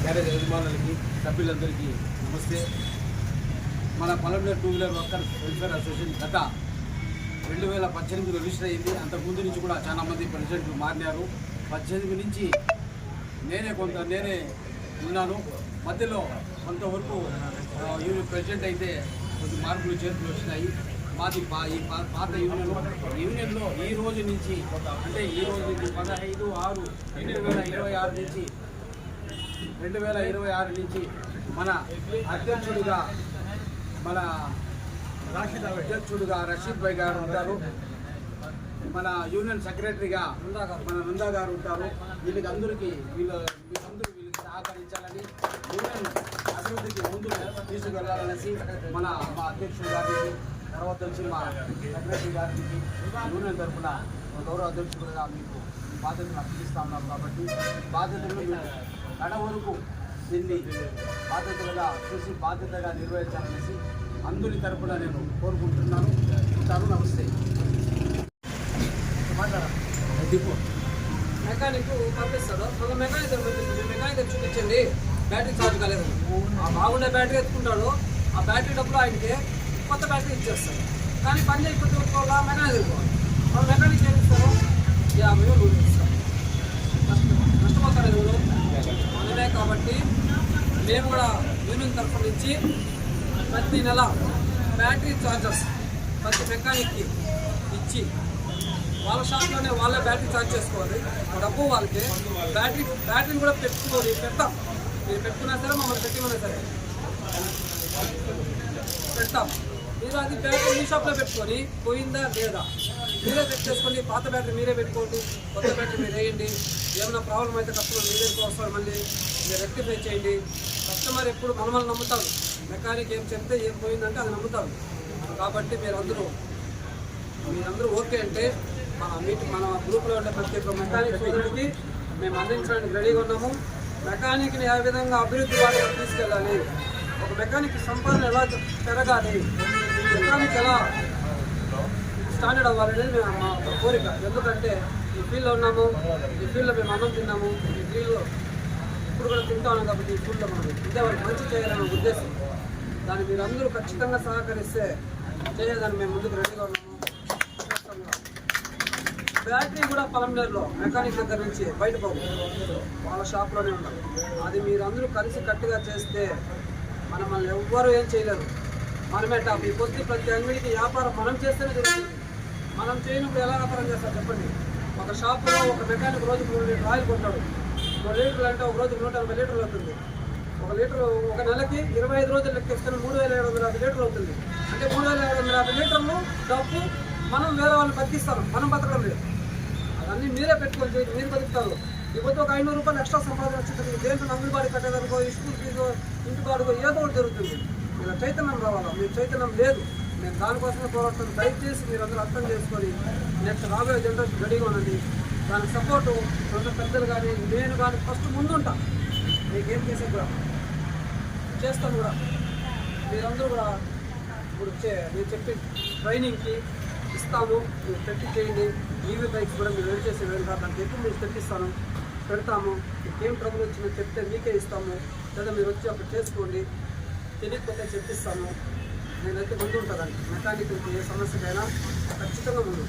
Garage యజమానులకి సభ్యులందరికీ నమస్తే. మన Palamaner two wheeler workers welfare association గత 2018 రిజిస్టర్ అయింది. అంతకుముందు నుంచి కూడా చాలామంది ప్రెసిడెంట్లు మారినారు. 18 నుంచి నేనే ఉన్నాను. మధ్యలో కొంతవరకు యూనియన్ ప్రెసిడెంట్ అయితే కొద్ది మార్పులు చేతులు వచ్చినాయి. మాది ఈ పాత యూనియన్లో ఈ రోజు నుంచి అంటే ఈ రోజు నుంచి 15/6/2026 నుంచి మన అధ్యక్షుడిగా రషీద్ భాయ్ గారు ఉంటారు. మన యూనియన్ సెక్రటరీగా మన నందా గారు ఉంటారు. వీళ్ళందరూ సహకరించాలని, యూనియన్ అభివృద్ధికి ముందు తీసుకువెళ్ళాలనేసి మా అధ్యక్షుడు గారికి, తర్వాత వచ్చి మా సెక్రటరీ గారికి యూనియన్ తరఫున గౌరవ అధ్యక్షుడుగా మీకు బాధ్యతలు అప్పగిస్తా ఉన్నాం. కాబట్టి బాధ్యతలు మీరు కడ వరకు దీన్ని బాధ్యతలుగా చూసి బాధ్యతగా నిర్వహించాలనేసి అందరి తరఫున నేను కోరుకుంటున్నాను. ఉంటాను. నమస్తే. మెకానిక్ పంపిస్తాడు, మళ్ళీ మెకానిక్ పంపిస్తుంది. మెకానిక్ చూపించండి బ్యాటరీ ఛార్జ్ కాలేదు, ఆ బాగుండే బ్యాటరీ ఎత్తుకుంటాడు. ఆ బ్యాటరీ డబ్బులు ఆయనకి కొత్త బ్యాటరీ ఇచ్చేస్తాడు. కానీ పని చేయకపోతే మెకానిక్ వెళ్ళిపోవాలి. వాళ్ళు మెకానిక్ ఏమి ఇస్తారు? 50,000 ఇస్తారు. నష్టపోతారు ఎవరు? మనమే. కాబట్టి మేము కూడా యూనియన్ తరఫు నుంచి ప్రతి నెల బ్యాటరీ ఛార్జర్స్ ప్రతి మెకానిక్కి ఇచ్చి వాళ్ళ షాప్లోనే వాళ్ళే బ్యాటరీ ఛార్జ్ చేసుకోవాలి. డబ్బు వాళ్ళకి బ్యాటరీని కూడా పెడతాం. మీరు పెట్టుకున్నా సరే, మమ్మల్ని పెట్టిమన్నా సరే పెడతాం. మీరు అది బ్యాటరీ మీ షాప్లో పెట్టుకొని పోయిందా లేదా మీరే చెక్ చేసుకోండి. పాత బ్యాటరీ మీరే పెట్టుకోండి, కొత్త బ్యాటరీ మీరు వేయండి. ఏమైనా ప్రాబ్లం అయితే కస్టమర్ మీరే వస్తారు, మళ్ళీ మీరు రెక్టిఫై చేయండి. కస్టమర్ ఎప్పుడు మనల్ని నమ్ముతారు. మెకానిక్ ఏం చెప్తే ఏం పోయిందంటే అది నమ్ముతారు. కాబట్టి మీరందరూ ఓకే అంటే మన గ్రూప్లో ఉండే ప్రతి ఒక్క మెకానిక్ సోదరుడికి మేము అందించడానికి రెడీగా ఉన్నాము. మెకానిక్ని ఏ విధంగా అభివృద్ధి వాటికి తీసుకెళ్ళాలి, ఒక మెకానిక్ సంపాదన ఎలా పెరగాలి, మెకానిక్ ఎలా స్టాండర్డ్ అవ్వాలనేది మేము మా కోరిక. ఎందుకంటే ఈ ఫీల్డ్లో ఉన్నాము, ఈ ఫీల్డ్లో మేము అన్నం తిన్నాము, ఈ ఫీల్డ్లో ఇప్పుడు కూడా తింటా ఉన్నాం. కాబట్టి ఈ ఫీల్డ్లో మనం ఇదే వాళ్ళకి మంచి చేయాలనే ఉద్దేశం. దాన్ని మీరందరూ ఖచ్చితంగా సహకరిస్తే చేయడానికి మేము ముందుకు రెడీగా ఉన్నాము. బ్యాటరీ కూడా పలమనేరులో మెకానిక్ దగ్గర నుంచి బయట పోవు, వాళ్ళ షాప్లోనే ఉండాలి. అది మీరందరూ కలిసి కట్టుగా చేస్తే మనల్ని ఎవ్వరూ ఏం చేయలేరు. మనమే టాప్. ఈ పొద్దు ప్రతి అంగడికి వ్యాపారం మనం చేస్తేనే జరుగుతుంది. మనం చేయనప్పుడు ఎలా వ్యాపారం చేస్తారు చెప్పండి? ఒక షాప్లో ఒక మెకానిక్ రోజుకు 3 లీటర్ ఆయిల్ కొంటాడు. 3 లీటర్లు అంటే ఒక రోజుకు 180 లీటర్లు అవుతుంది. ఒక లీటరు ఒక నెలకి 25 రోజులు లెక్కిస్తున్న 3,750 లీటర్లు అవుతుంది. అంటే 3,750 లీటర్లు డబ్బు మనం వేరే వాళ్ళని బతికిస్తాం, మనం బతకడం లేదు. అదన్నీ మీరే పెట్టుకొని మీరు బతుకుతారు. ఇకపోతే ఒక 500 రూపాయలు ఎక్స్ట్రా సంపాదన వచ్చింది. దేంట్లో అంగన్వాడీ కట్టేదానికో, స్కూల్ ఫీజు, ఇంటి బాడుకో ఏదో ఒకటి జరుగుతుంది. ఇలా చైతన్యం రావాలా? మీరు చైతన్యం లేదు. నేను దానికోసమే పోరాడుతాను. దయచేసి మీరు అందరూ అర్థం చేసుకొని నెక్స్ట్ రాబోయే జనరేషన్ రెడీగా ఉండండి. దానికి సపోర్టు రెండు పెద్దలు కానీ నేను కానీ ఫస్ట్ ముందుంటా. మీకేం చేసే కూడా చేస్తాను కూడా. మీరందరూ కూడా ఇప్పుడు నేను చెప్పి ట్రైనింగ్కి ఇస్తాము, మీరు పెట్టి చేయండి. ఈవీ బైక్స్ కూడా మీరు రెడీ చేసి వెళ్ళి దానికి ఎక్కువ మీరు తెప్పిస్తాను, పెడతాము. మీకేం ట్రబుల్ వచ్చిందో చెప్తే మీకే ఇస్తాము, లేదా మీరు వచ్చి అప్పుడు చేసుకోండి. తెలియకపోతే చెప్పిస్తాను. నేనైతే ముందు ఉంటుందండి. మెకానిక్కి ఏ సమస్యకైనా ఖచ్చితంగా ముందు.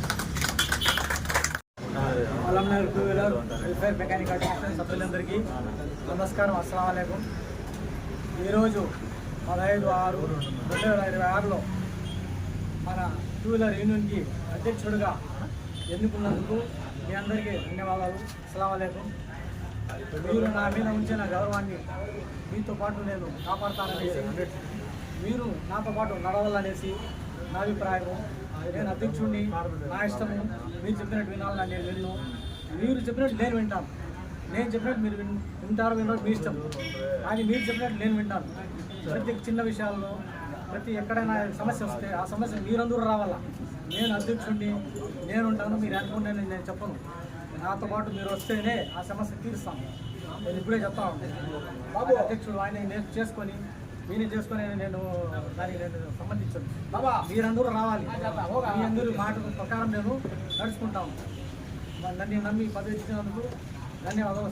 Palamaner two wheeler welfare mechanic association సభ్యులందరికీ నమస్కారం. అస్సలాము అలైకుం. ఈరోజు 15/6/2026లో మన టూ వీలర్ యూనియన్కి అధ్యక్షుడిగా ఎన్నుకున్నందుకు మీ అందరికీ ధన్యవాదాలు. అస్సలాము అలైకుం. మీరు నా మీద ఉంచిన గౌరవాన్ని మీతో పాటు నేను కాపాడుతాననేసి, మీరు నాతో పాటు నడవాలనేసి నా అభిప్రాయము. నేను అధ్యక్షుడిని, నా ఇష్టము. మీరు చెప్పినట్టు వినాలని నేను విన్ను, మీరు చెప్పినట్టు నేను వింటాను. నేను చెప్పినట్టు మీరు వింటారు, వినరు మీ ఇష్టం. కానీ మీరు చెప్పినట్టు నేను వింటాను. ప్రతి చిన్న విషయాల్లో, ప్రతి ఎక్కడైనా సమస్య వస్తే ఆ సమస్య మీరందరూ రావాలా. నేను అధ్యక్షుడిని, నేను ఉంటాను. మీరు అనుకుంటే నేను చెప్పను. నాతో పాటు మీరు వస్తేనే ఆ సమస్య తీరుస్తాను. నేను ఇప్పుడే చెప్తా ఉంటాను. అధ్యక్షుడు ఆయన నేను చేసుకొని నేనే చేసుకుని నేను దానికి నేను సంబంధించాను. మీరందరూ రావాలి. మీ అందరూ మాట ప్రకారం నేను నడుచుకుంటాను. నన్ను నమ్మి పదవి ఇచ్చినందుకు ధన్యవాదాలు.